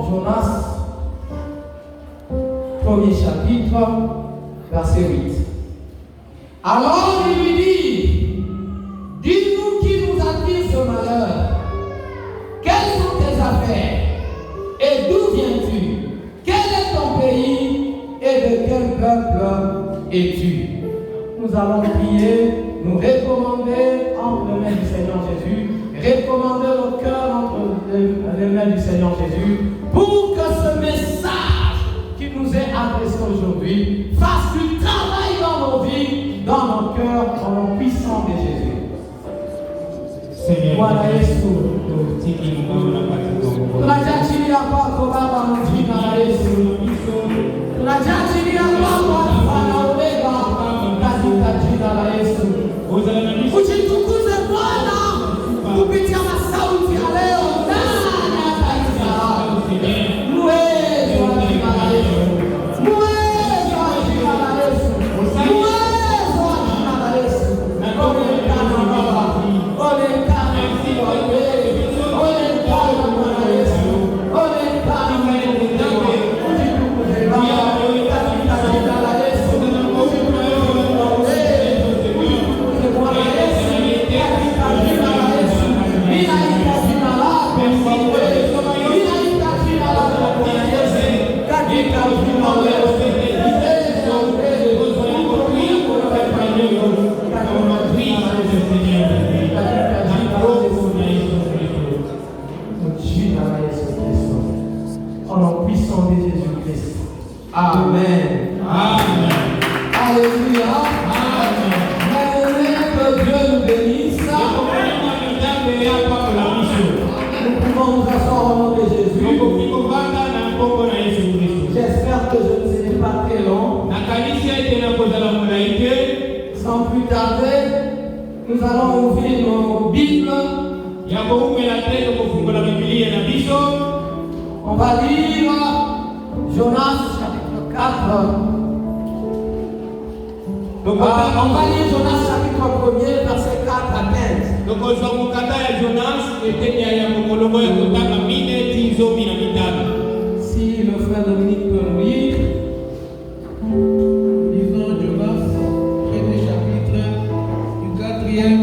Jonas, premier chapitre, verset 8. Alors il lui dit, dis-nous qui nous attire ce malheur. Quelles sont tes affaires? Et d'où viens-tu? Quel est ton pays? Et de quel peuple es-tu? Nous allons prier, nous recommander entre les mains du Seigneur Jésus, recommander nos cœurs entre les mains du Seigneur Jésus, pour que ce message qui nous est adressé aujourd'hui fasse du travail dans nos vies, dans nos cœurs, au nom puissant de Jésus. Bwana Yesu, tunajaachilia kwako Baba kwa jina la Yesu. Tunajaachilia kwako Alfa na Omega katika jina la Yesu. Ujitukuze Bwana kupitia masauti ya leo ndani ya taifa lako. Uwezo wa jina la Yesu. Uwezo wa jina la Yesu. Uwezo wa jina la Yesu. Onekana Baba. Onekana Amen. Amen. Alléluia. Amen. Maintenant que Dieu nous bénisse, nous pouvons nous asseoir au nom de Jésus. J'espère que je ne serai pas très long. Sans plus tarder, nous allons ouvrir nos Bibles. On va lire Jonas chapitre 4. On va lire Jonas chapitre 1er, verset 4 à 15. Si le frère Dominique peut nous lire. Lisons Jonas, premier chapitre, du 4e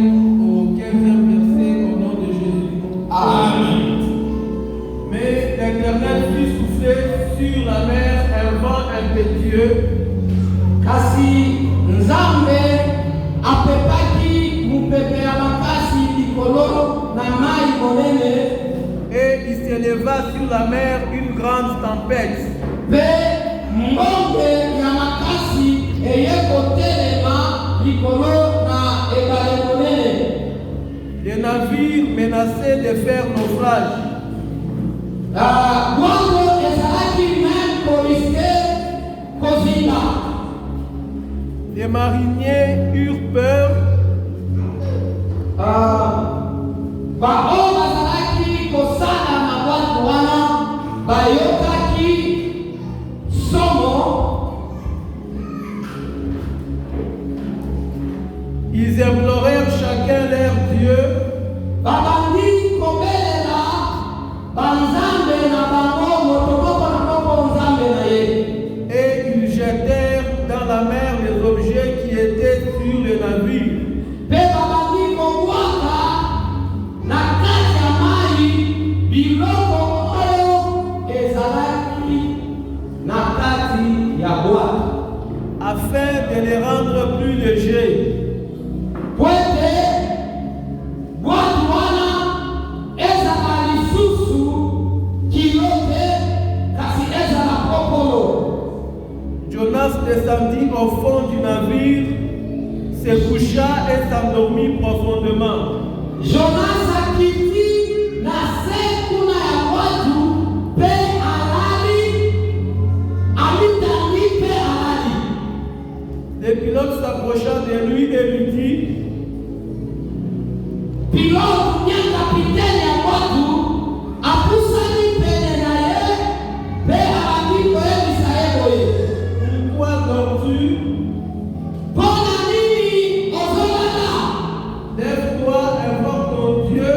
au 15e verset au nom de Jésus. Amen. Mais l'Éternel fit souffler sur la mer un vent impétueux, Kasi Nzambe apepaki mupepe ya makasi likolo na mai monene, et il s'éleva sur la mer une grande tempête. pe mbonge ya makasi eyekotelema likolo na ebale monene. Les navires menaçaient de faire naufrage. Bwango ezalaki même koriske kozinga. Les mariniers eurent peur. Baoyo bazalaki kosala na bwato wana bayokaki somo. Ils implorèrent chacun leur Dieu. Babandi kobelela banzambe na bango motoboko na moko nzambe na ye. Et ils jetèrent dans la mer les objets qui étaient sur le navire. Pe babandi kobwaka na kati ya mai biloko oyo ezalaki na kati ya bwato, afin de les rendre plus légers. pwete bwato wana ezala lisusu kilote kasi ezala kokolo. Jonas descendit au fond du navire, se coucha et s'endormit profondément. Jonas akiti na se kuna ya bwato pe alali alitandi pe alali. Le pilote s'approcha de lui et lui dit, Pilote nye kapitene ya bwato apusani pene na ye pe alandi koyebisa ye boye. pourquoi dors-tu? Mpona nini ozolala? Lève-toi, invoque ton Dieu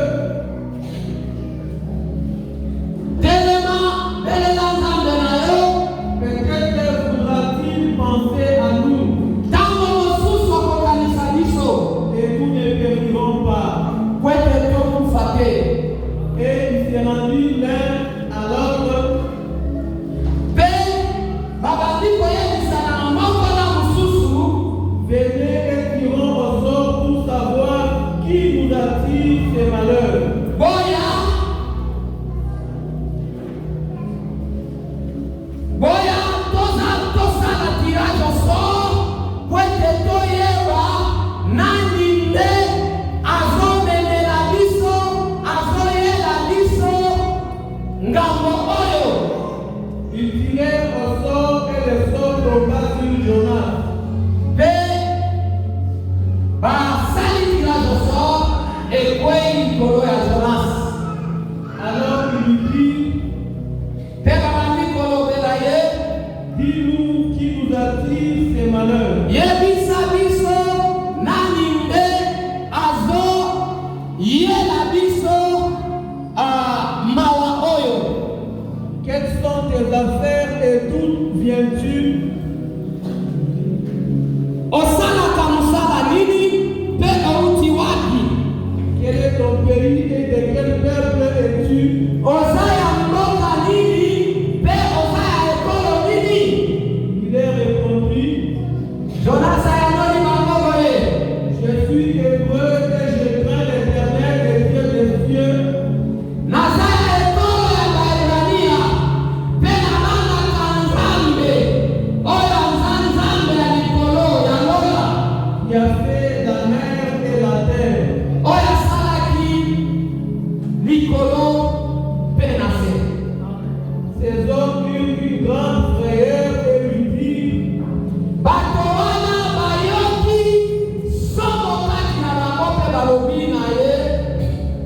Il tirait au sort et le sort tomba sur Jonas. Alors il lui dit, dis-nous qui nous attire ces malheurs. Quelles sont tes affaires et d'où viens-tu? Quel est ton pays et de quel peuple es-tu? Il leur répondit, je suis hébreu et je crains l'Éternel, le Dieu des cieux. Qui a fait la mer et la terre. Ces hommes eurent une grande frayeur et lui dirent,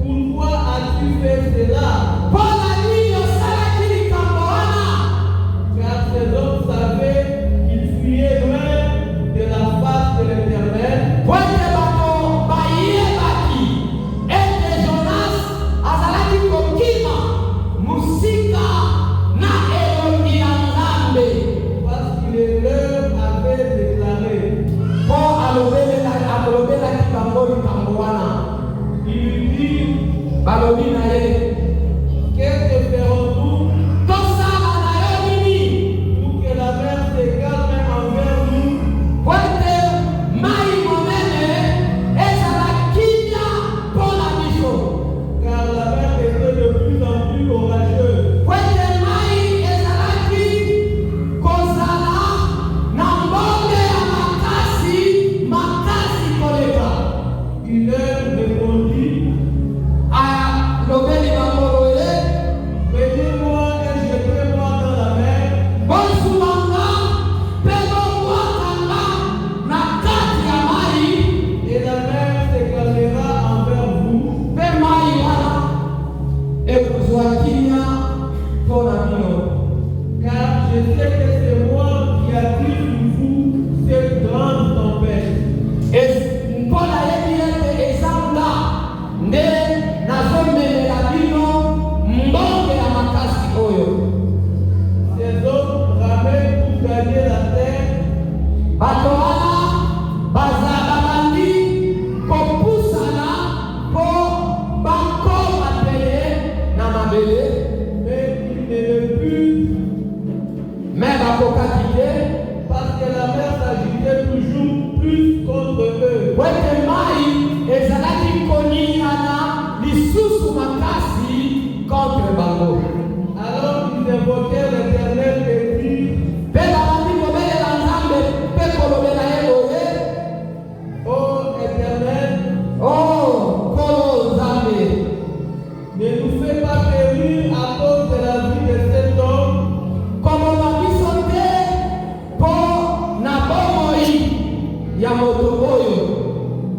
pourquoi as-tu fait cela? Car ces hommes savaient qu'ils fuyaient loin de la face de l'Éternel. Parce qu'il leur avait déclaré. Il lui dit, qu'est-ce que ferons-nous pour que la mer se calme envers nous? Car la mer était de plus en plus orageuse. Il leur répondit, prenez-moi et jetez-moi dans la mer, et la mer se calmera envers vous. Car je sais que c'est moi qui attire sur vous cette grande tempête. Ces hommes ramaient pour gagner la terre. Mais ils ne purent parce que la mer s'agitait toujours plus contre eux. Alors ils invoquèrent l'Éternel et dirent, ô Éternel, ne nous fais pas périr à cause de la vie de cet homme,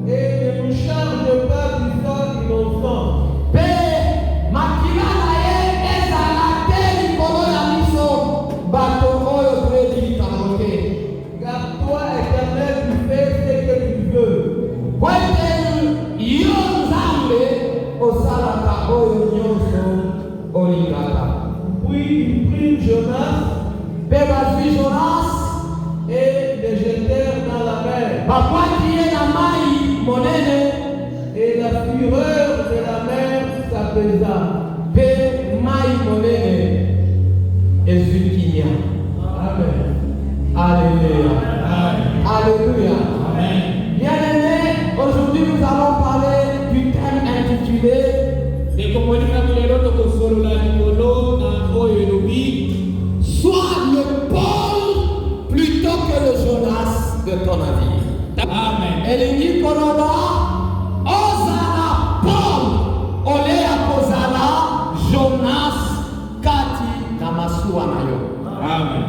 et ne nous charge pas du sang innocent. Car toi, Éternel, tu fais ce que tu veux. Puis ils prirent Jonas et le jetèrent dans la mer. Et la fureur de la mer s'apaisa. Amen. Alléluia. Amen. Alléluia. Amen. Bien-aimés, aujourd'hui nous allons parler du thème intitulé Sois le Paul plutôt que le Jonas. Amen.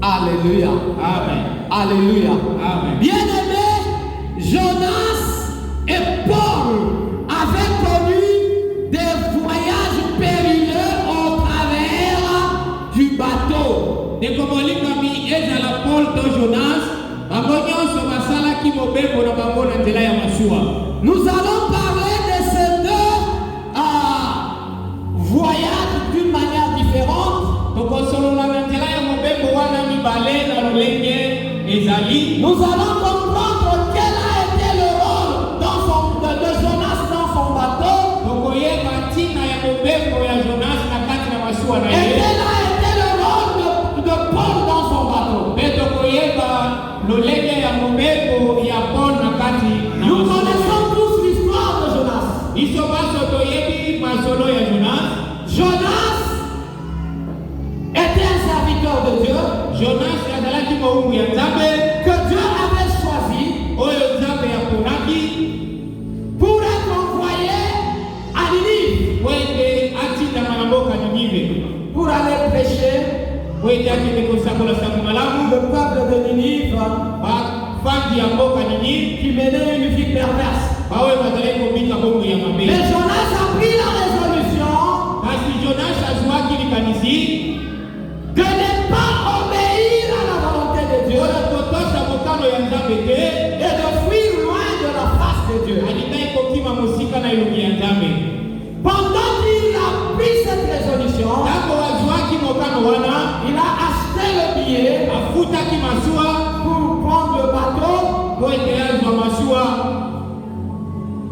Alléluia. Amen. Alléluia. Amen. Bien-aimés, Jonas et Paul avaient connu des voyages périlleux au travers du bateau. De como lingami ezala Paul to Jonas, bango nyonso basalaki mobembo na bango na nzela ya masuwa. Nous allons parler de ces deux voyages d'une manière différente. Tokosolola na nzela ya mobembo wana mibale na lolenge ezali. Nous allons comprendre quel a été le rôle de Jonas dans son bateau. Tokoyeba ntina ya mobembo ya Jonas na kati na masuwa na Et ye. quel a été le rôle de Paul dans son bateau. Pe tokoyeba lolenge ya mobembo ya Paul na kati na Nous masuwa. connaissons tous l'histoire de Jonas. Biso baso toyebi masolo ya Jonas. Jonas était un serviteur de Dieu Jonas azalaki mowumbu ya Nzambe que Dieu avait choisi oyo Nzambe aponaki pour être envoyé à Ninive po ete atindama na mboka Ninive pour aller prêcher po ete akende kosakola sango malamu le peuple de Ninive bafandi ya mboka Ninive qui menait une vie perverse. baoyo bazalaki kobika bongo ya Mais mabe. Jonas a pris la résolution Kasi Jonas azwaki likanisi de ne pas obéir à la volonté de Dieu oyo kotosa mokano ya Nzambe te et de fuir loin de la face de Dieu. alingai kokima mosika na elongi ya Nzambe. Pendant qu'il a pris cette résolution, Ntango azwaki mokano wana il a acheté le billet afutaki masuwa pour prendre le bateau po ete azwa masuwa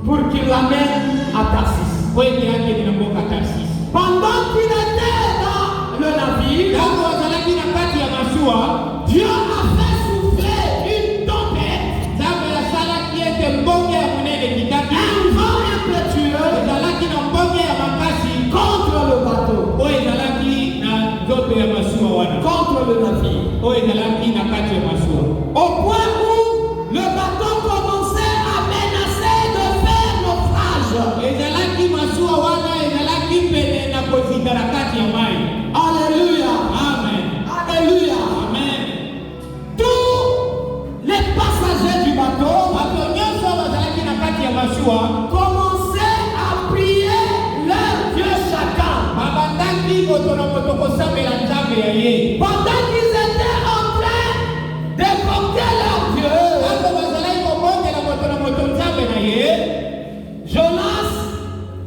pour qu'il l'amène à Tarsis. po ete akende na mboka Tarsis. Pendant qu'il était dans le navire, Ntango azalaki na kati ya masuwa Dieu a fait souffler une tempête, Nzambe asalaki ete mbonge ya monene ekitaki un vent impétueux ezalaki na mbonge ya makasi contre le bateau, oyo ezalaki na nzoto ya masuwa wana contre le navire, oyo ezalaki na kati ya masuwa au point où le bateau commençait à menacer de faire naufrage. ezalaki masuwa wana ezalaki pene na kozinda na kati ya mai. Alléluia, Amen. alléluia. Amen. Tous les passagers du bateau Bato nyonso bazalaki na kati ya masuwa commençaient à prier leur Dieu chacun. babandaki moto na moto kosambela Nzambe ya ye. Pendant qu'ils étaient en train d'évoquer leur Dieu, Ntango bazalaki kobondela moto na moto Nzambe na ye, Jonas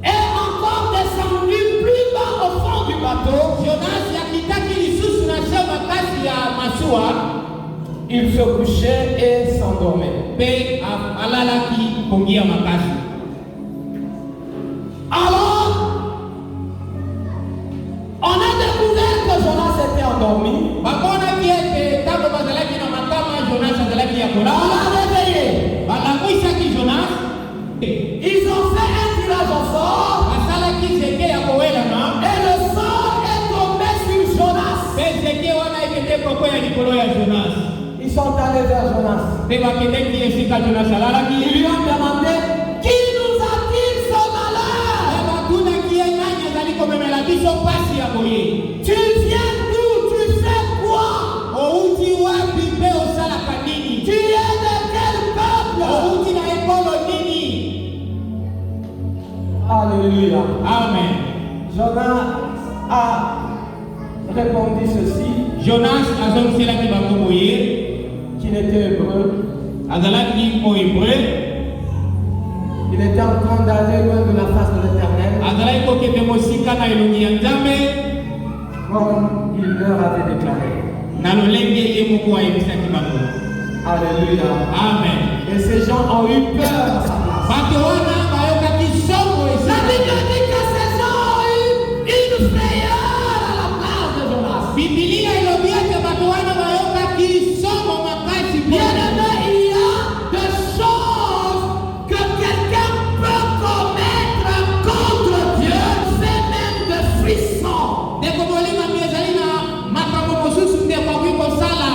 est encore descendu plus bas au fond du bateau. Jonas akitaki lisusu na se makasi ya masuwa Il se couchait et s'endormait. mpe alalaki pongi ya makasi. Alors, on a découvert que Jonas était endormi. Bamonaki ete ntango bazalaki na makama Jonas azalaki ya On kolala, l'a réveillé. balangwisaki Jonas, Ils ont fait un tirage au sort basalaki zeke ya kowelana et le sort est tombé sur Jonas. mpe zeke wana ekende koko ya likolo ya Jonas. Ils sont allés vers Jonas. Mpe bakendeki esika Jonas Ils alalaki, lui ont demandé, qui nous a-t-il ce mpe malheur? batunaki ye nani azali komemela biso pasi ya boye. Tu viens d'où? Tu fais quoi? Outi wapi mpe osalaka nini? Tu es de quel peuple? Outi na ekolo nini? Alléluia. Amen. Jonas a répondu ceci, Jonas azongiselaki bango boye, qu'il était hébreu. azalaki mo hébreu, Il était en train d'aller loin de la face de l'Éternel, azalaki kokende mosika na elongi ya Nzambe comme il leur avait déclaré. na lolenge ye moko ayebisaki bango. Alléluia. Amen. Et ces gens ont eu peur à sa place. Bato wana bayokaki songo La esika. Bible dit que ces gens ont eu une frayeur à la place de Jonas. Bibilia elobi ete bato wana bayokaki songo makasi Bien mpona. aimé, il y a des choses que quelqu'un peut commettre contre Dieu, fait même des frissons. Ndeko molingami ezali na makambo mosusu nde bakoki kosala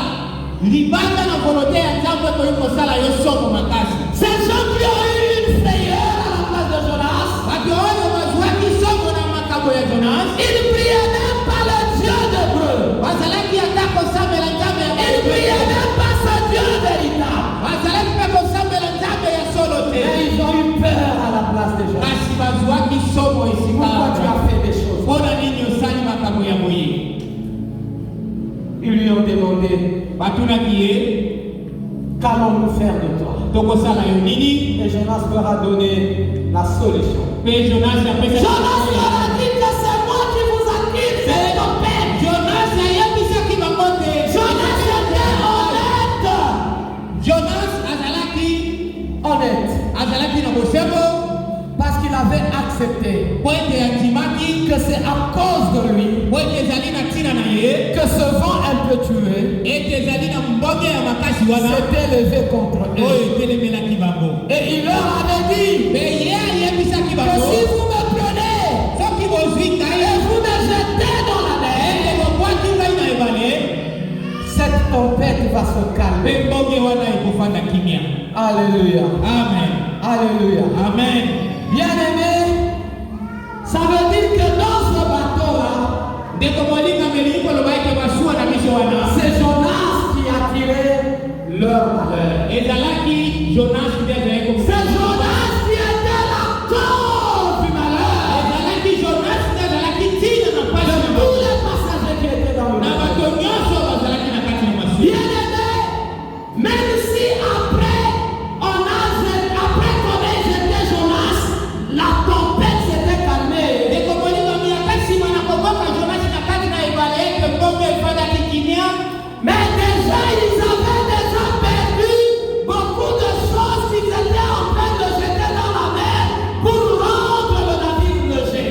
libanda na volonté ya Nzambe ekoki kosala yo songo makasi. Ces gens qui ont eu une frayeur à la place de Jonas, Bato oyo bazwaki songo na makambo ya Jonas ils ne priaient même pas le Dieu d'Hébreu. bazalaki lui ont demandé, qu'allons-nous faire de toi? Et Jonas leur a donné la solution. Jonas leur a dit que c'est moi qui vous attire, c'est ton père. Jonas était honnête. Honnête. Parce qu'il avait accepté que c'est à cause de lui que ce vent un peu tué s'était levé contre eux. Et il leur avait dit que si vous me prenez et vous me jetez dans la mer, cette tempête va se calmer. Alléluia. Amen. Alléluia. Amen. Bien aimé, ça veut dire que dans ce bateau-là, c'est Jonas qui a tiré leur malheur. C'est Jonas qui était la cause du malheur de tous les passagers qui étaient dans le bateau. Bien aimé, même si après qu'on ait jeté Jonas, la tempête s'était calmée. Mais déjà, ils avaient déjà perdu beaucoup de choses qu'ils étaient en train de jeter dans la mer pour rendre le navire léger.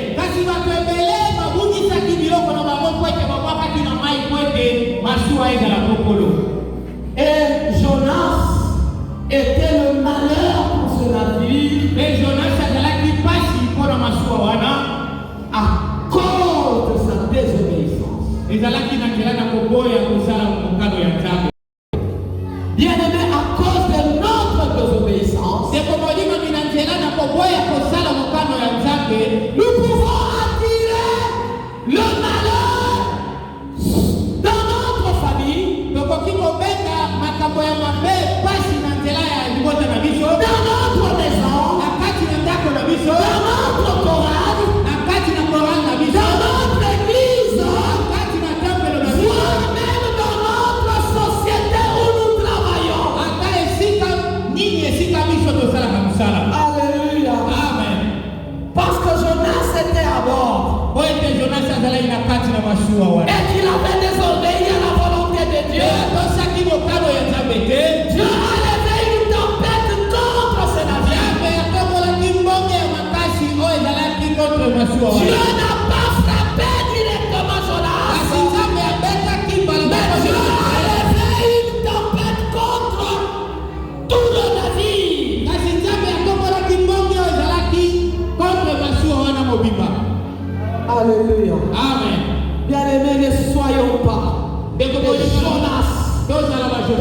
Et Jonas était le malheur pour ce navire à cause de sa désobéissance. Bien aimé, à cause de notre désobéissance, nous pouvons attirer le malheur dans notre famille, dans notre maison, dans notre chorale, dans notre église, voire même dans notre société où nous travaillons. Alléluia. Amen. Parce que Jonas était à bord et qu'il avait désobéi à la volonté de Dieu. Dieu a levé une tempête contre ce navire. Dieu n'a pas frappé directement Jonas, mais Dieu a levé une tempête contre tout le navire. Alléluia. Amen. Bien aimés, ne soyons pas des Jonas dans le bateau.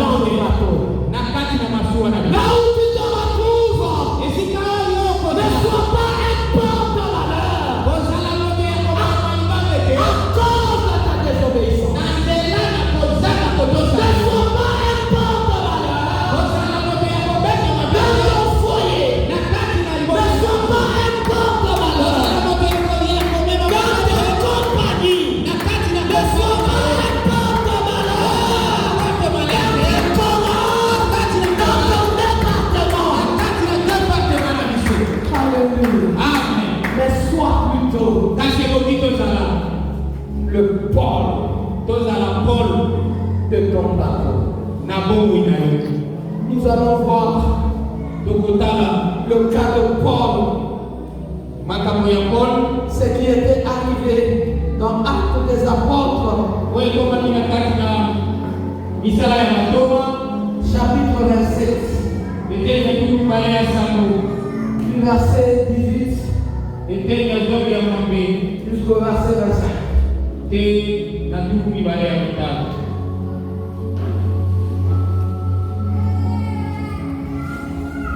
Là où tu te retrouves, ne sois pas un porte-malheur à cause de ta désobéissance. Ne sois pas un porte-malheur dans ton foyer. Ne sois pas un porte-malheur dans tes compagnies. Ne sois pas un porte-malheur dans tes chorales, dans ton département. Alléluia. Amen. Mais sois plutôt le pôle de ton bateau. Nous allons voir le cas de Paul, ce qui était arrivé dans Actes des Apôtres, chapitre 27, du verset 18 jusqu'au verset 25.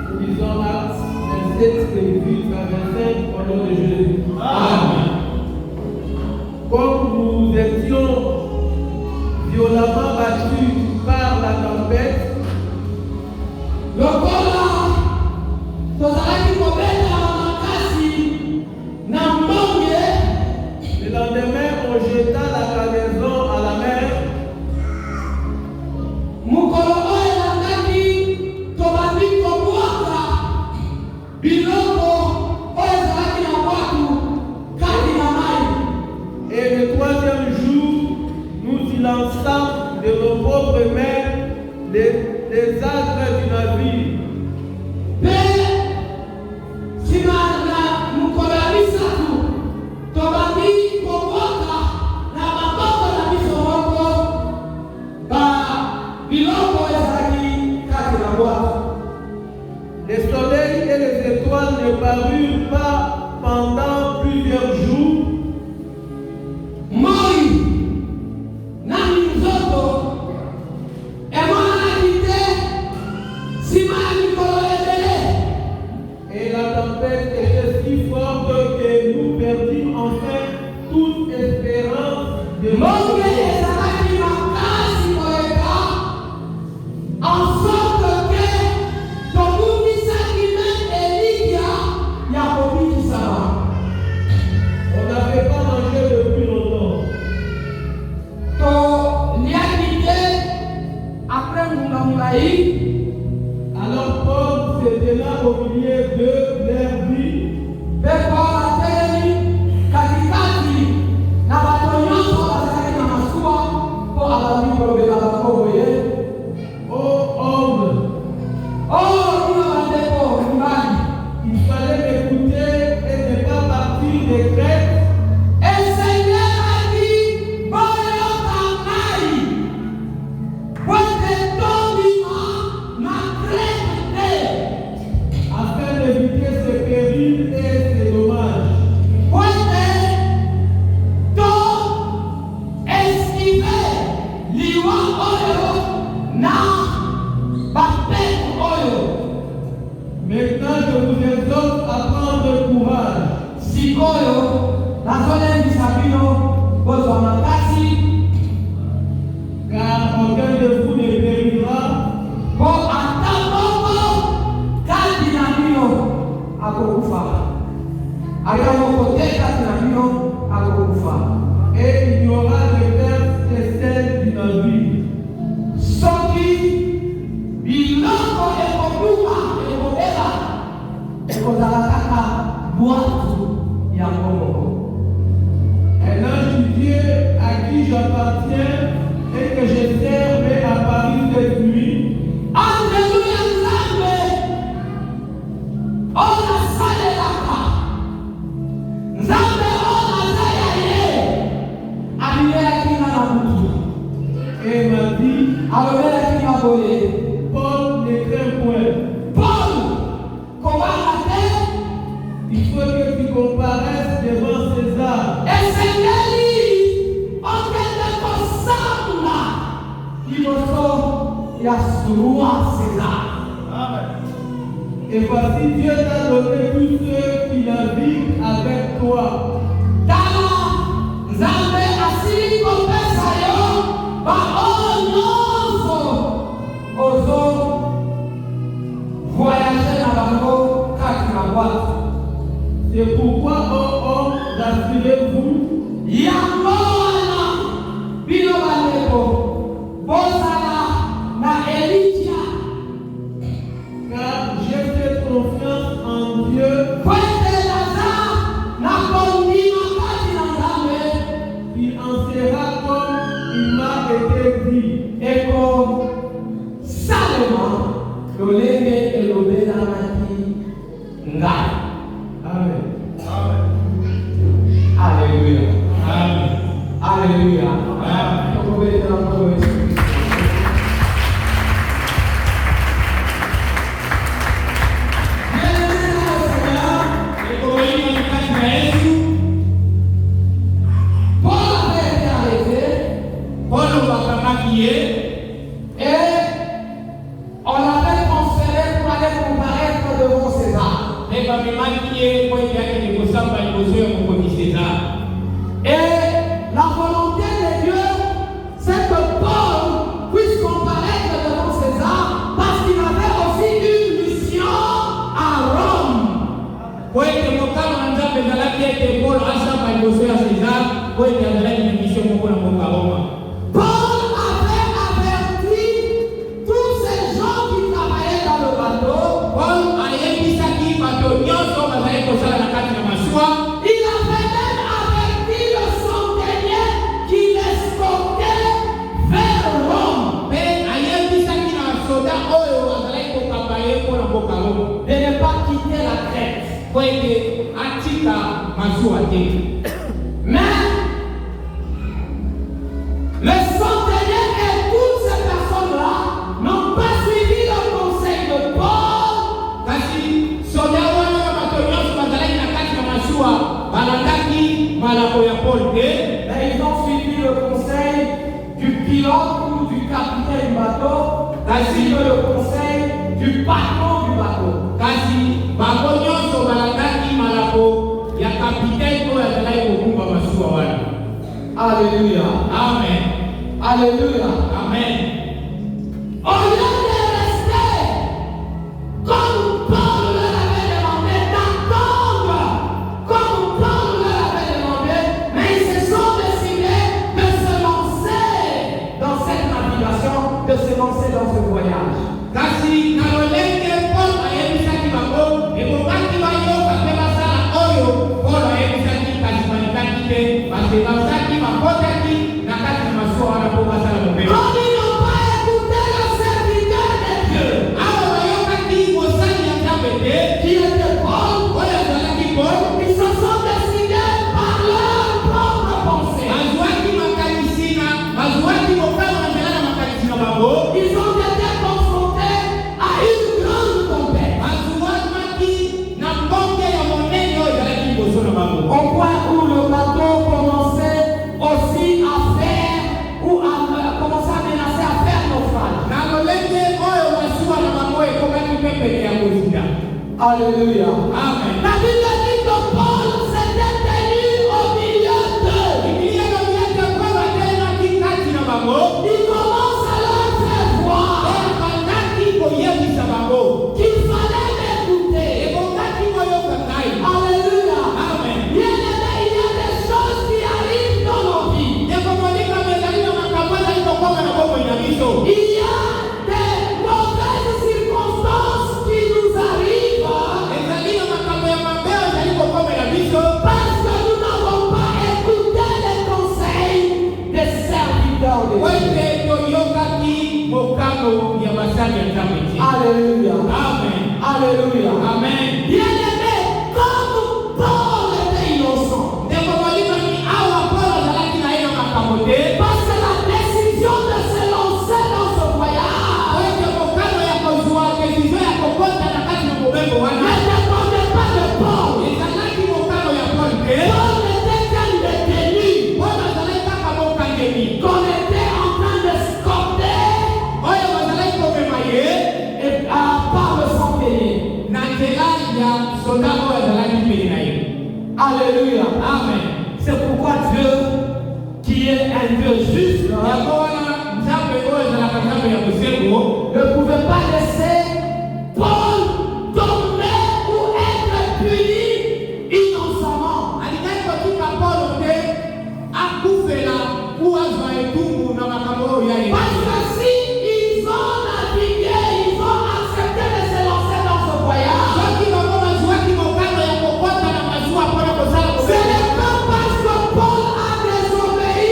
Nous lisons Actes 27, 18 à 25 au nom de Jésus. Amen. Comme nous étions violemment battus par la tempête, lokola tozalaki kobeta makasi na mbonge, le lendemain on jeta la cargaison à la mer l'ensemble de nos propres mains les astres du navire. Le soleil et les étoiles ne parurent pas pendant plusieurs jours. Et la tempête était si forte que nous perdîmes enfin toute espérance de on n'avait pas mangé depuis longtemps. Alors Paul se tena au milieu de leur vie. Oh homme, il fallait m'écouter et ne pas partir des Grecs. Afin d'éviter ce péril et ces dommages. Maintenant, je vous exhorte à prendre courage. Car aucun de vous ne périra. Et il y aura des pertes et celles du navire. Un ange du Dieu à qui j'appartiens et que je sers m'est apparu cette nuit. Et m'a dit, Paul, ne crains point. Il faut que tu comparaisses devant César. Et voici Dieu t'a donné tous ceux qui naviguent avec toi. C'est pourquoi, oh homme, rassurez-vous. Car j'ai fait confiance en Dieu. Il en sera comme il m'a été dit. Amen. Alléluia. Amen. Alléluia. Et la volonté de Dieu, c'est que Paul puisse comparaître devant César parce qu'il avait aussi une mission à Rome. Paul avait averti tous ces gens qui travaillaient dans le bateau. Il avait même averti le centenier qui l'escortait Le centenier et toutes ces personnes-là n'ont pas suivi le conseil de Paul. Kasi soda wana wa matonyoso bazalaki na kati ya mashua balandaki malako ya Paul te. Mais ils ont suivi le conseil du pilote ou du capitaine du bateau, ainsi que le conseil du patron du bateau. Kasi bango nyonso balandaki malako ya kapitaine oyo azalaki kokumba mashua wana. Alléluia. Amen. Alléluia. Amen. Au lieu de rester comme Paul leur avait demandé, d'attendre comme Paul leur avait demandé, mais ils se sont décidés de se lancer dans cette navigation, de se lancer dans ce voyage. Kasi nalolenge Paul ayebisaki bango ekokaki bayoka mpe basala oyo Paul ayebisaki kasi balikaki te parce bazalaki bakotaki na kati na masuwa wana mpo basala mobeko. Comme ils n'ont pas écouté le serviteur de Dieu, awa bayokaki mosali ya Nzambe te qui était Paul, oyo azalaki Paul ils se sont décidés par leur propre pensée. bazwaki makanisi na bazwaki mokano na nzela na makanisi na bango. Ils ont été confrontés à une grande tempête. bazwaki na mbonge ya monene oyo ezalaki liboso na bango. Au point où le bateau commençait aussi à faire ou à commencer à menacer à faire naufrage. na lolenge oyo masuwa na bango ekomaki mpe pene ya kozinda. Alléluia. Amen. La Bible dit que Paul s'était tenu au milieu d'eux. Biblia inatuambia Paulo atelemaki kati na bango. Il commence à leur faire voir Ebandaki koyebisa bango qu'il fallait m'écouter. ebongaki koyoka ngai. Alléluia. Amen. Bien aimé, il y a des choses qui arrivent dans nos vies. ekomonika mezali na makambo ezali kokoma na bomoi na biso. Il y a des mauvaises circonstances qui nous arrivent ezali na makambo ya mabe oyo ezali kokomela biso parce que nous n'avons pas écouté les conseils des serviteurs de Dieu. wete toyokaki mokano ya basali ya Nzambe te. Alléluia. Amen. Alléluia. Amen. Bien aimé, comme Paul était innocent, ndeko molingani awa Paulo azalaki na ye na makambo te parce que la décision de se lancer dans ce voyage wete mokano ya kozwa desizio ya kokota na kati na mobembo ne wana dépendait pas de Paul. ezalaki mokano ya Paul te. Paul n'était qu'un détenu Paulo azalaki kaka mokangeli qu'on était en train de scorter oyo bazalaki komema ye et par le centenier. na nzela ya soda oyo azalaki pene na ye. Alléluia. Amen. C'est pourquoi Dieu, qui est un Dieu juste, yango wana Nzambe oyo ezalaka Nzambe ya bosembo ne pouvait pas laisser Paul tomber ou être puni innocemment. alingai kotika Paulo te akufela ku azwa etumbu na makambo oyo ya ye. Parce que si ils ont navigué, ils ont accepté de se lancer dans ce voyage, soki bango bazwaki mokano ya kokota na masuwa mpona kosala ce mobembo n'est pas parce que Paul a désobéi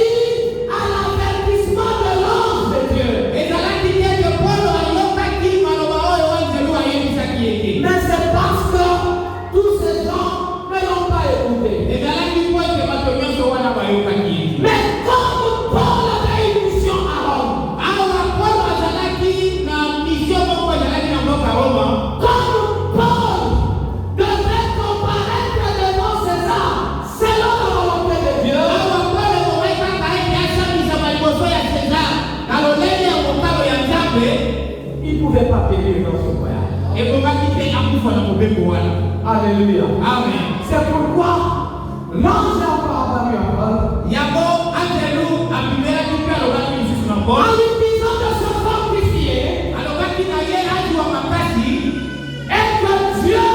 à l'avertissement de l'ange de Dieu, ezalaki te ke Paulo ayokaki maloba oyo wanzelu ayebisaki ye te. mais c'est parce que tous ces gens ne l'ont pas écouté. ezalaki po ete bato nyonso wana bayokaki ye te. Mais comme Paul avait une mission à Rome, awa Paulo azalaki na mission moko ezalaki na mboka Roma. comme Paul devait comparaître devant César selon la volonté de Dieu, awa Paulo ekomaki kaka ete asambisama liboso ya César na lolenge ya mokalo ya Nzambe il ne pouvait pas périr dans ce voyage. ekomaki te akufa na mobembo wana. Alléluia. Amen. C'est pourquoi l'ange a encore apparu à Paul yango anzelu abimelaki mpe alobaki lisusu na Paul en lui disant de se fortifier alobaki na ye azwa makasi et que Dieu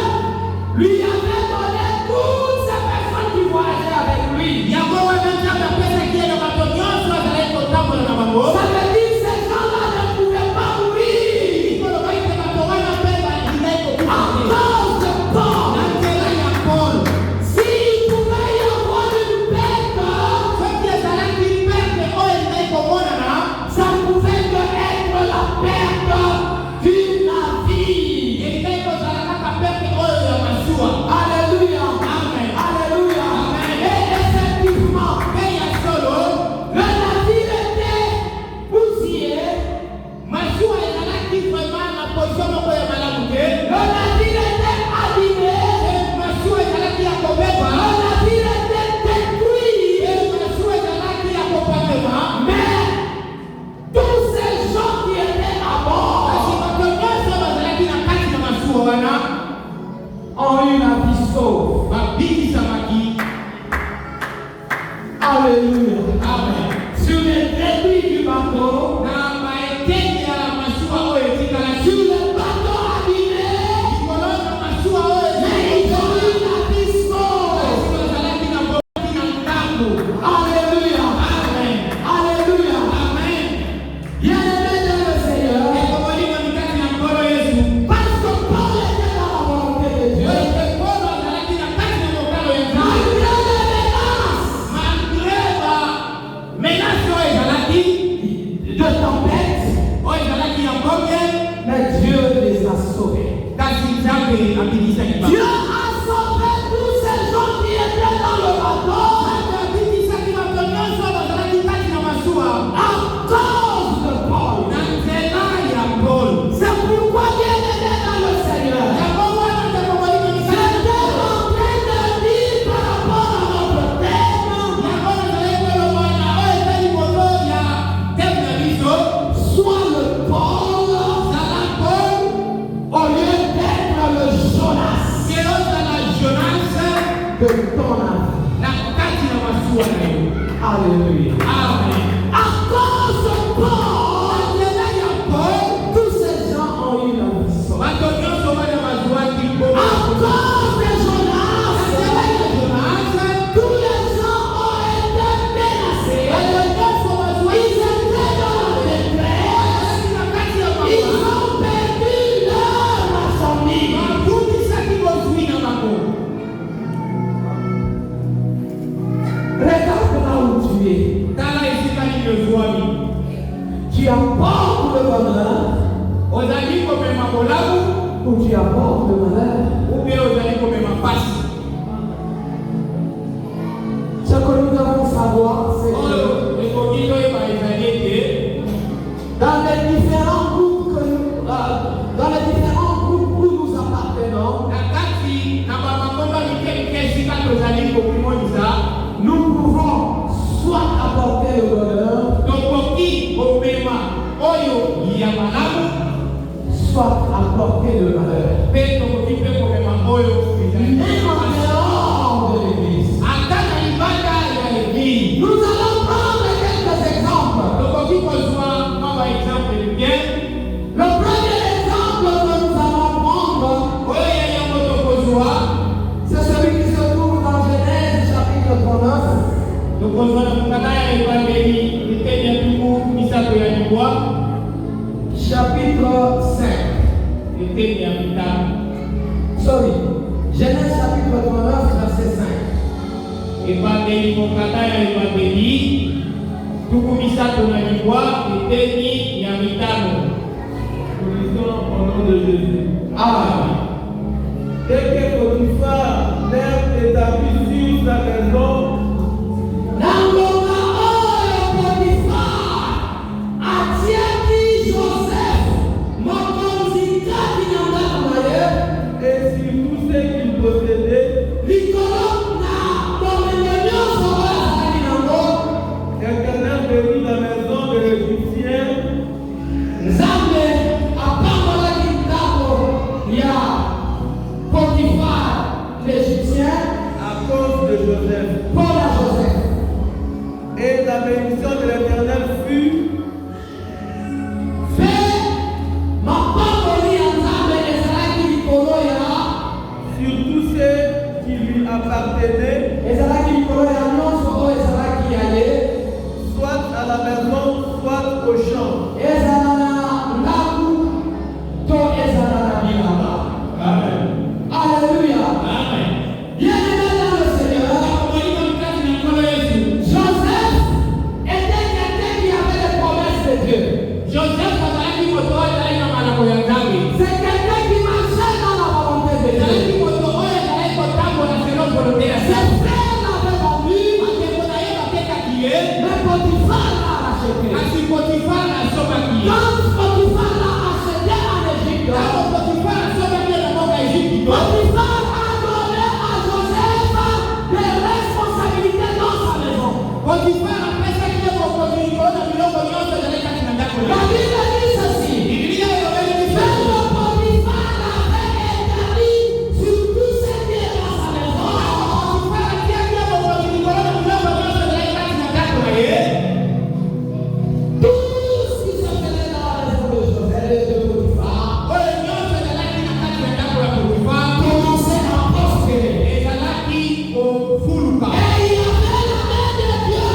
lui avait donné toutes ces personnes qui voyageaient avec lui. yango wana Nzambe apesaki ye na bato nyonso azalaki kotambola na bango. Ça veut dire que ces gens-là ne pouvaient pas mourir kolobaki te bato wana mpe balingaki kokufa à te cause de Paul. na nzela ya Paul. S'il pouvait y avoir une perte, soki ezalaki perte oyo ezali komonana ça ne Dieu a sauvé tous ces gens qui étaient dans le bateau à cause de Paul. C'est pourquoi bien aimé dans le Seigneur. J'étais en train de dire par rapport à notre thème, sois le Paul au lieu d'être le Jonas de ton âme. Alléluia. À cause de Paul, tous ces gens ont eu la mission. À cause de Jonas, tous les gens ont été menacés. Ils étaient dans la détresse. Ils ont perdu leur famille. Regarde là où tu es. Tu apportes le bonheur ou tu apportes le malheur. Ce que nous devons savoir, c'est que dans les différents groupes où nous appartenons, nous pouvons soit apporter le bonheur, soit apporter le malheur. Même en dehors de l'église. Nous allons prendre quelques exemples. Le premier exemple que nous allons prendre, c'est celui qui se trouve dans Genèse chapitre 39. Chapitre 5. Genèse chapitre 39, verset 5. Nous au nom de Jésus. Amen. Dès que Potiphar est établi sur sa maison, et sur tout ce qu'il possédait, l'Éternel bénit la maison de l'Égyptien à cause de Joseph. Et la bénédiction de l'Éternel fut sur tous ceux qui lui appartenaient, soit à la maison, soit au champ. Amen. Alléluia. Bien-aimé dans le Seigneur, Joseph était quelqu'un qui avait les promesses de Dieu. C'est quelqu'un qui marchait dans la volonté de Dieu. Ses frères l'avaient vendu, mais Potiphar l'a racheté. Quand Potiphar l'a acheté en Égypte, Potiphar a donné à Joseph des responsabilités dans sa maison. La Bible dit ceci. Mais le Potiphar l'avait établi sur tout ce qui est dans sa maison. Tout ce qui se faisait dans la maison de Joseph et de Potiphar commençait à prospérer. Et il y avait la main de Dieu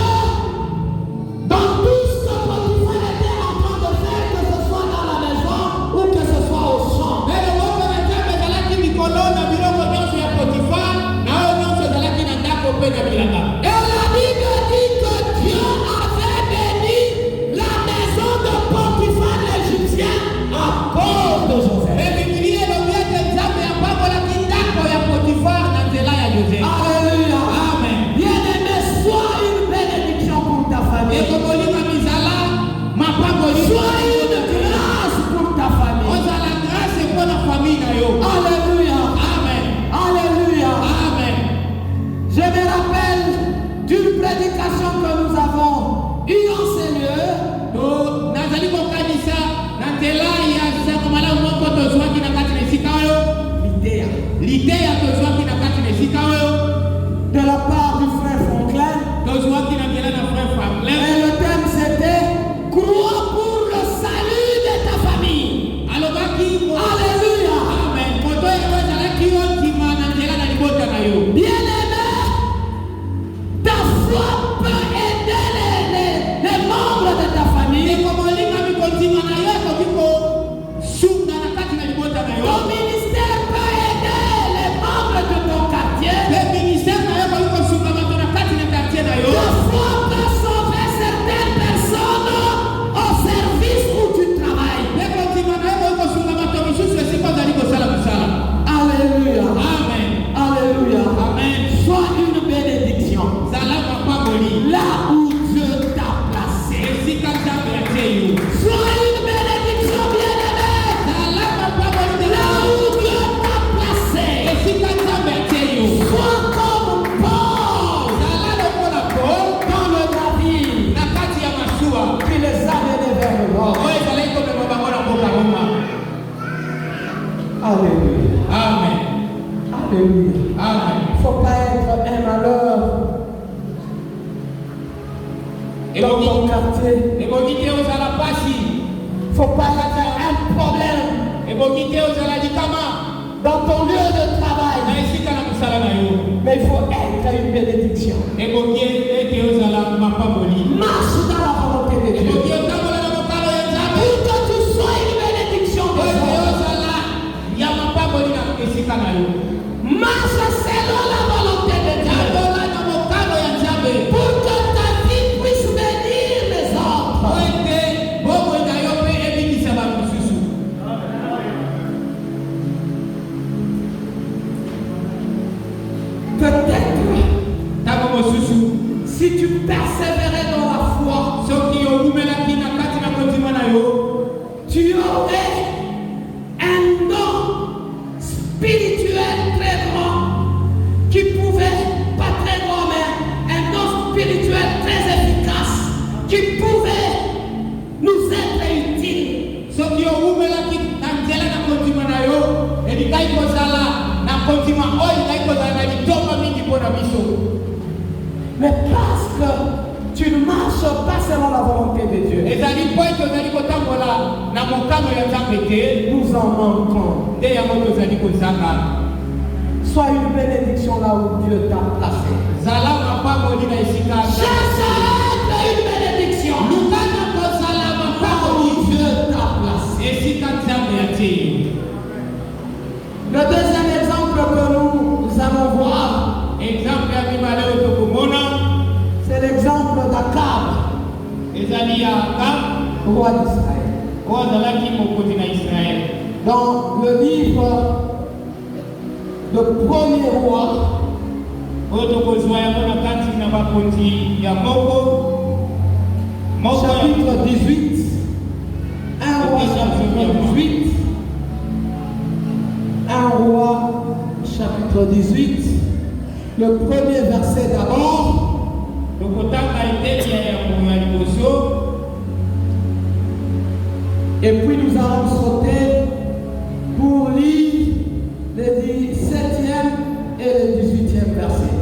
dans tout ce que Potiphar était en train de faire, que ce soit dans la maison ou que ce soit au champ. Et la Bible dit que Dieu avait béni la maison de Potiphar l'Égyptien à cause de Joseph. dans ton quartier. Et vous quittez aux ala pasi. Faut pas avoir un problème Et vous quittez aux ala dikama. dans ton lieu de travail. Na isika na musala na yo. Mais il faut être une bénédiction. Et vous quittez aux ala mapamoli. Marche dans la volonté de Et vous Dieu. quittez dans la mokalo ya nzambe. Pour que tu sois une bénédiction de Oyo Dieu. ozala ya mapamoli na esika na yo. Marche selon la volonté de Dieu. Adola na mokalo ya nzambe. Pour que ta vie puisse bénir les autres. Oete bobo na yo pe ebikisa ba mususu. Peut-être, Tango mususu. si tu persévérais dans la foi, Soki yo bumelaki na kati na kotima na yo. tu aurais un don spirituel très grand qui pouvait, pas très grand, mais un don spirituel très efficace qui pouvait nous être utile. Soki yo bumelaki na nzela na kotima na yo. Edikai kozala na kotima oyo ngai kozala na litoma mingi mpona biso. Mais parce que tu ne marches pas selon la volonté de Dieu, Ezali po ete ozali kotambola na mokano ya nzambe te. nous en manquons. Nde yango tozali kozanga. Sois une bénédiction là où Dieu t'a placé. Zala mapamoli na esika. Cherche à être une bénédiction. Lukana kozala Là où mapamoli. Dieu t'a placé. Esika nzambe ya te. Le deuxième exemple que nous allons voir, Exemple ya mibale oyo tokomona. c'est l'exemple d'Akab, Ezali ya Akab roi d'Israël. oyo azalaki mokonzi na Israele. Dans le livre de Premier Roi, Oyo tokozwa yango na kati na bakonzi ya moko chapitre 18, 1 roi chapitre 18, 1 roi chapitre 18, le premier verset d'abord, tokotanga eteni ya yango ya liboso. et puis nous allons sauter pour lire le 17e et le 18e verset.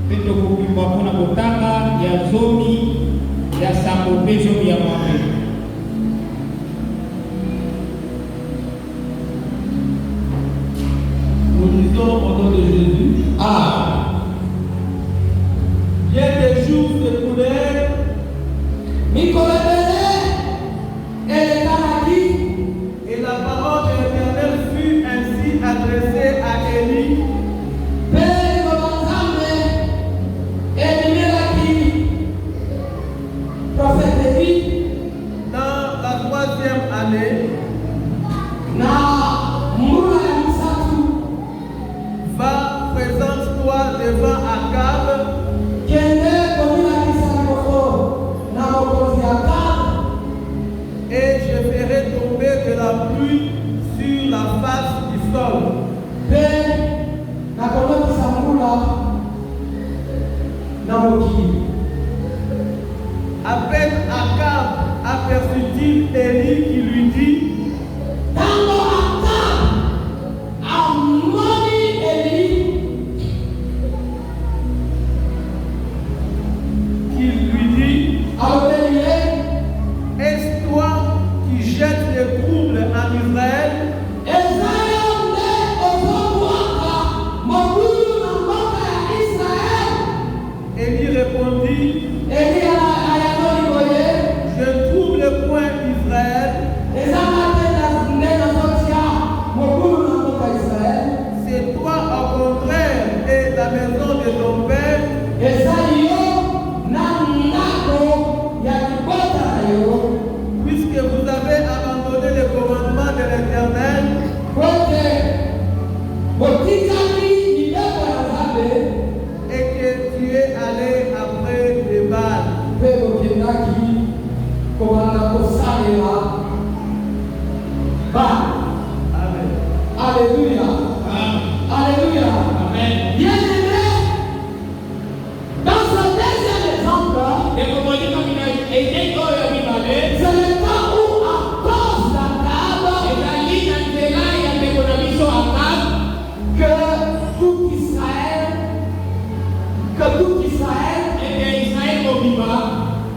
Mpe tokobimba mpona kotanga ya zomi ya sambo mpe zomi ya mwambe. Nous lisons au nom de Jésus. Ah, Bien des jours s'écoulèrent Mikolebele et les Kanaki, et la parole de l'Éternel fut ainsi adressée à Élie. Père Lobanzambe et Melaki, prophète Élie, Dans la 3e année, na Mula ya Misatu, va, présente-toi devant Akab, Kende Komila Kisanoko, na Mokozi Akab, et je ferai tomber de la pluie sur la face du sol. Pe na Kono Kisamula, na Mokili. À peine Akab aperçut-il Élie qui lui dit, Tango Akab, Amoni Eli, Alobeliye, est-ce toi qui jettes les troubles en Israël? Ezayonde Ozobwaka, Mobulu na mboka ya Israël. Élie répondit, Eli ayakoli boye, je ne trouble point Israël, ezanga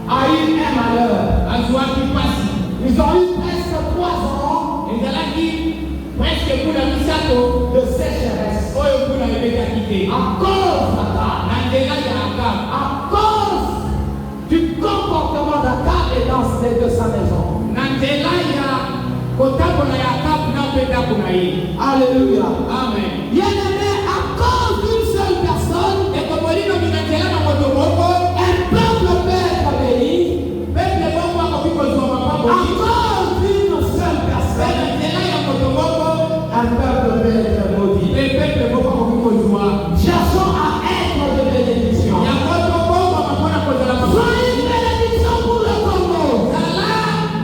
a eu un malheur. azwaki mpasi Ils ont eu presque 3 ans ezalaki preske mpuna misato de sécheresse oyo mpuna ebetaki te à cause d'Akab. na nzela ya Akab À cause du comportement d'Akab et de sa maison. na nzela ya kotambola ya Akab na mpe ndako na ye. Alléluia. Amen. Bien-aimé, à cause d'une seule personne, ekomolino mina nzela na moto moko un peuple peut être béni. peuple moko akoki kozwa À mapamboli cause d'une seule mpe na personne, nzela ya moto moko un peuple peut être maudit. mpe peuple moko akoki kozwa Cherchons à être de bénédiction. ya moto bongama mpona kozala Soyez une bénédiction pour le Congo. zala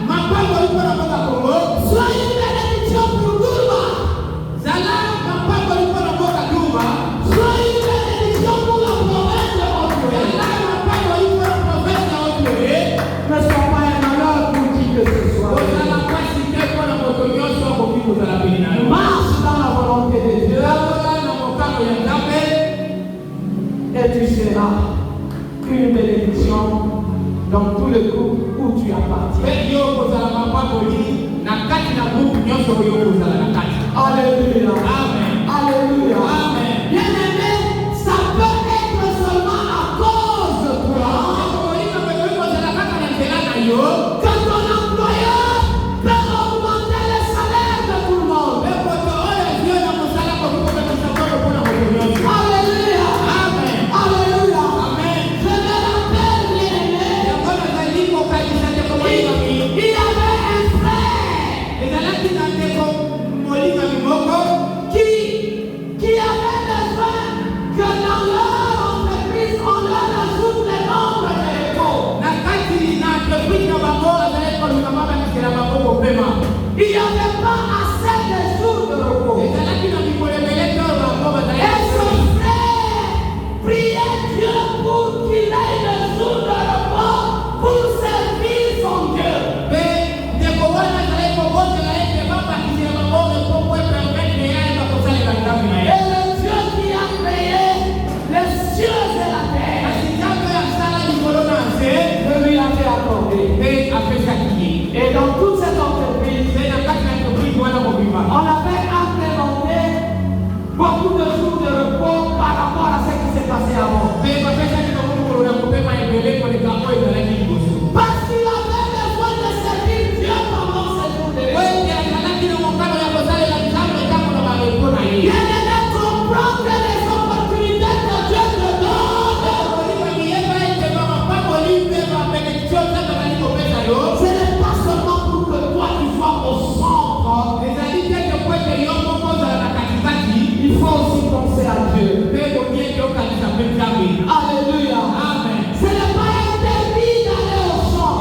mapamboli mpona mboka Kongo Soyez une bénédiction pour Gourma. zala mapamboli mpona mboka Dumba Soyez une bénédiction pour la province de Haute-Oise. zala mapamboli mpona province ya Haute-Oise Ne sois pas un malheur pour qui que ce soit. kozala mpasi te mpona moto nyonso akoki kozala pene na yo Marche dans la volonté de Dieu okola na mokano ya Nzambe et tu seras une bénédiction dans tout le groupe où tu mpe appartiens. yo kozala mapamboli na kati na groupe nyonso oyo kozala na kati. Alléluia. Amen. Alléluia. Amen. Bien-aimé, ça peut être seulement à cause de toi Ekomolino pekoki kozala kaka na nzela na yo que ton employeur peut augmenter le salaire de tout le monde. mpe moto oyo azwi na mosala akoki kopekisa solo mpona moto nyonso. Alléluia. Amen. Alléluia. Amen. Je me rappelle, bien-aimé, yango nazali kokanisa ndeko molingami il y avait un frère ezalaki na ndeko molingami moko qui avait besoin que dans leur entreprise, on leur ajoute le nombre de repos. na kati na entreprise na bango azalaki koluka babakisela bango kopema Il n'y avait pas assez de jours de repos. ezalaki na mikolo ebele te oyo bango Et bazalaki son frère priait Dieu pour qu'il ait le jour de repos pour servir son Dieu. mpe ndeko wana azalaki kobondela ete babakisela bango repo po epermettre yaye bakosalela nzambe na ye Et le Dieu qui a créé les cieux et la terre kasi nzambe asala likolo na nse ne lui a fait accorder. mpe apesaki ye Et dans toute cette entreprise, mpe na kati na entreprise wana mobimba on avait implémenté beaucoup de jours de repos par rapport à ce qui s'est passé avant. mpe bapesaki bango mokolo na kopema ebele koleka oyo ezalaki liboso Parce qu'il avait besoin de servir Dieu pendant ces jours de repos. oyo azalaki na mokano ya kosalela nzambe ntango na barepo na ye Bien-aimé, comprendre les opportunités que Dieu te donne. olimaki yeba ete bamapamboli mpe babenediktio nzambe azali kopesa yo Ce n'est pas seulement pour que toi tu sois au centre. ezali tete po ete yo moko ozala na katikati Il faut aussi penser à Dieu. mpe koki ete okanisa mpe nzambe. Alléluia. Amen. Ce n'est pas interdit d'aller au champ.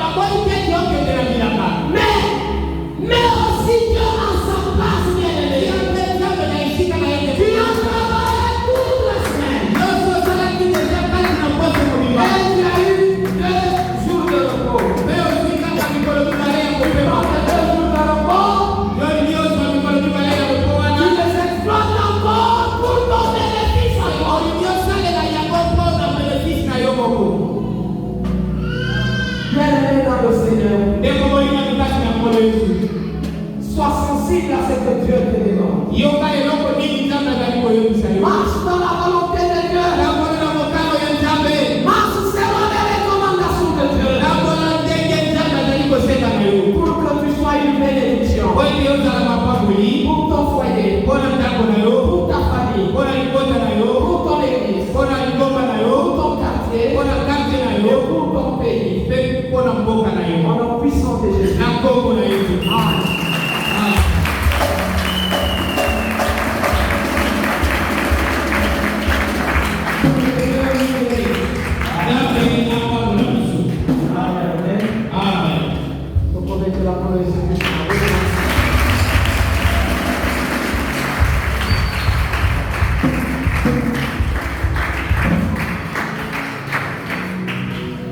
baboyi te ete okende na bilanga Mais aussi Dieu a sa place, bien-aimé. yo mpe nzambe na esika na ye Tu te as travaillé toute la semaine. nyonso ozalaki deja kati na mposo mobimba Et tu as eu 2 jours de repos. mpe ozwi kaka mikolo mibale ya kopema Dans ces 2 jours de repos, yo nyonso mikolo mibale ya kopo tu wana les exploites encore pour ton bénéfice à toi. olingi osalela yango mpo na benefisi na yo moko Bien-aimé dans le Seigneur, ndeko molingami kati na nkolo yesu sois sensible à ce que Dieu te demande. yoka eloko nini nzambe azali koyebisa yo Marche dans la